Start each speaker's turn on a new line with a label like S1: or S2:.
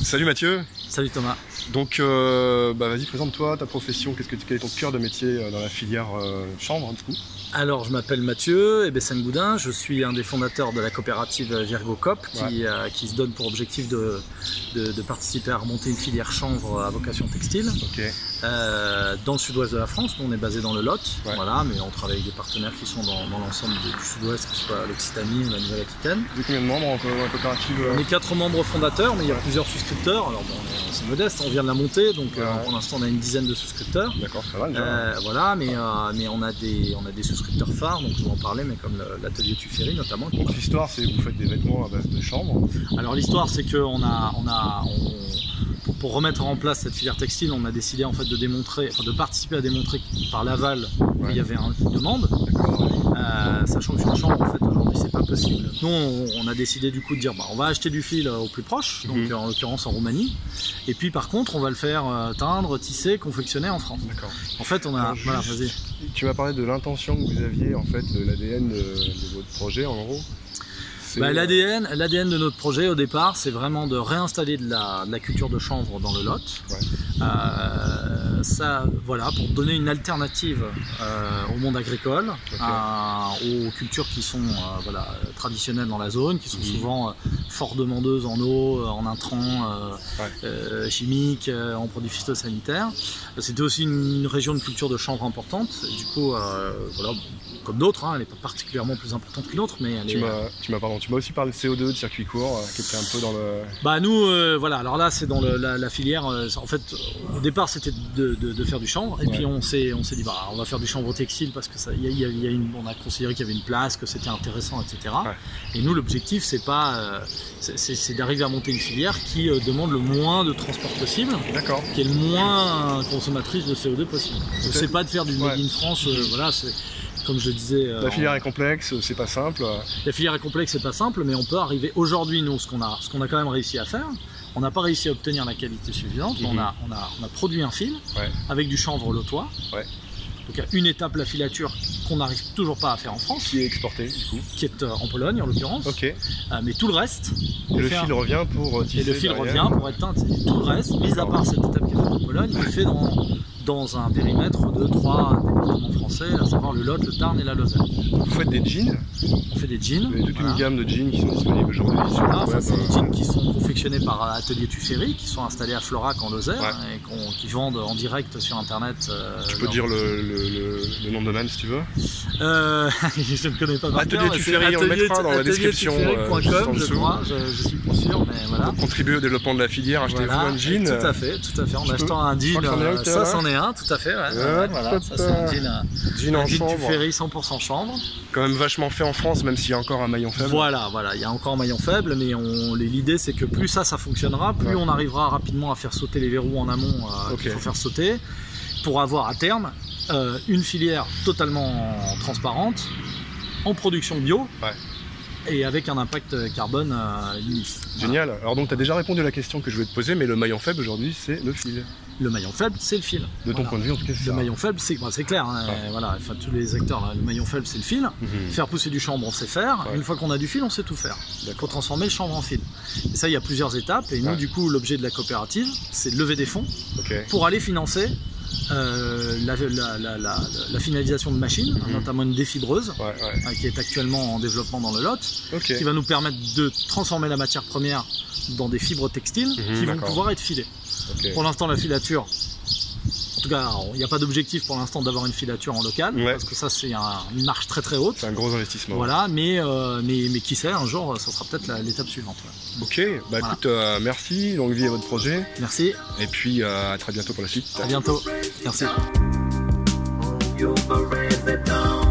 S1: Salut Mathieu.
S2: Salut Thomas.
S1: Donc vas-y, présente-toi, ta profession, quel est ton cœur de métier dans la filière chanvre du coup?
S2: Alors je m'appelle Mathieu Ebessan-Goudin, je suis un des fondateurs de la coopérative Virgo Coop qui se donne pour objectif de participer à remonter une filière chanvre à vocation textile dans le sud-ouest de la France. Nous on est basé dans le Lot, voilà, mais on travaille avec des partenaires qui sont dans l'ensemble du sud-ouest, que ce soit l'Occitanie ou la Nouvelle-Aquitaine.
S1: Vous êtes combien de membres dans la coopérative?
S2: On est 4 membres fondateurs, mais il y a plusieurs souscripteurs. Alors bon, c'est modeste, on vient de la monter, donc pour l'instant on a une dizaine de souscripteurs.
S1: D'accord, ça va déjà.
S2: Voilà, mais on a des souscripteurs phares, donc je vais en parler, mais comme l'atelier Tuffery notamment.
S1: Donc l'histoire, c'est que vous faites des vêtements à base de chanvre.
S2: Alors l'histoire, c'est que pour remettre en place cette filière textile, on a décidé en fait de participer à démontrer que par l'aval il y avait une demande. Sachant que sur le chanvre, en fait, aujourd'hui, c'est pas possible. Nous, on a décidé du coup de dire, on va acheter du fil au plus proche, donc en l'occurrence en Roumanie, et puis par contre, on va le faire teindre, tisser, confectionner en France.
S1: D'accord.
S2: En fait, on a. Alors, voilà, vas-y.
S1: Tu m'as parlé de l'intention que vous aviez, en fait, de l'ADN de votre projet, en gros.
S2: L'ADN de notre projet au départ, c'est vraiment de réinstaller de la culture de chanvre dans le Lot. Voilà, pour donner une alternative au monde agricole, aux cultures qui sont traditionnelles dans la zone, qui sont souvent fort demandeuses en eau, en intrants chimiques, en produits phytosanitaires. C'était aussi une région de culture de chanvre importante. Et du coup, voilà, comme d'autres, elle n'est pas particulièrement plus importante qu'une autre, mais elle
S1: Tu m'as aussi parlé de CO2, de circuit court, qui était un peu dans le...
S2: Nous, voilà, alors là c'est dans la filière, en fait au départ c'était de faire du chanvre, et puis on s'est dit on va faire du chanvre textile parce que on a considéré qu'il y avait une place, que c'était intéressant, etc. Et nous l'objectif c'est d'arriver à monter une filière qui demande le moins de transport possible, qui est le moins consommatrice de CO2 possible. C'est pas de faire du Made in France, voilà, comme je disais,
S1: la filière est complexe, c'est pas simple.
S2: La filière est complexe, c'est pas simple, mais on peut arriver aujourd'hui, nous, ce qu'on a quand même réussi à faire. On n'a pas réussi à obtenir la qualité suffisante, mais on a produit un fil avec du chanvre lotois. Donc il y a une étape, la filature, qu'on n'arrive toujours pas à faire en France. Qui
S1: est exportée, du coup.
S2: Qui est en Pologne, en l'occurrence. Mais tout le reste...
S1: Et le fil revient pour tisser.
S2: Et le fil revient pour être teint. Tout le reste, mis à part cette étape qui est faite en Pologne, est fait dans un périmètre de 3 départements français, à savoir le Lot, le Tarn et la Lozère.
S1: Vous faites des jeans?
S2: On fait des jeans.
S1: Vous avez toute une gamme de jeans qui sont disponibles aujourd'hui sur le web.
S2: C'est des jeans qui sont confectionnés par l'atelier Tuffery, qui sont installés à Florac en Lozère, et qui vendent en direct sur internet.
S1: Tu peux dire le nom de domaine si tu veux.
S2: Je ne connais pas par
S1: Atelier Tuffery, on le mettra dans la description.
S2: Je crois, je suis pas sûr, mais voilà.
S1: Pour contribuer au dédéveloppement de la filière, achetez-vous un jean.
S2: Tout à fait. En achetant un jean, ça c'en est un, tout à fait. Voilà, ça c'est un jean en chanvre. Tuffery 100% chanvre.
S1: Quand même vachement fait en France, même s'il y a encore un maillon faible.
S2: Voilà, il y a encore un maillon faible, mais l'idée c'est que plus ça fonctionnera, plus on arrivera rapidement à faire sauter les verrous en amont qu'il faut faire sauter, pour avoir à terme une filière totalement transparente, en production bio. Et avec un impact carbone limite.
S1: Génial. Alors donc tu as déjà répondu à la question que je voulais te poser, mais le maillon faible aujourd'hui c'est le fil.
S2: Le maillon faible c'est le fil.
S1: De ton point de vue en tout cas c'est ça.
S2: Le maillon faible c'est clair, voilà, enfin, tous les acteurs, le maillon faible c'est le fil. Faire pousser du chanvre on sait faire, une fois qu'on a du fil on sait tout faire. Il faut transformer le chanvre en fil. Et ça il y a plusieurs étapes, et nous du coup l'objet de la coopérative c'est de lever des fonds pour aller financer la finalisation de machines, notamment une défibreuse qui est actuellement en développement dans le Lot, qui va nous permettre de transformer la matière première dans des fibres textiles qui vont pouvoir être filées. Pour l'instant la filature, en tout cas il n'y a pas d'objectif pour l'instant d'avoir une filature en local, parce que ça c'est une marge très haute. C'est
S1: un gros investissement.
S2: Voilà, mais qui sait, un jour ça sera peut-être l'étape suivante.
S1: Ok, écoute, merci, longue vie à votre projet.
S2: Merci.
S1: Et puis à très bientôt pour la suite.
S2: À bientôt, merci.
S3: You'll raise it down.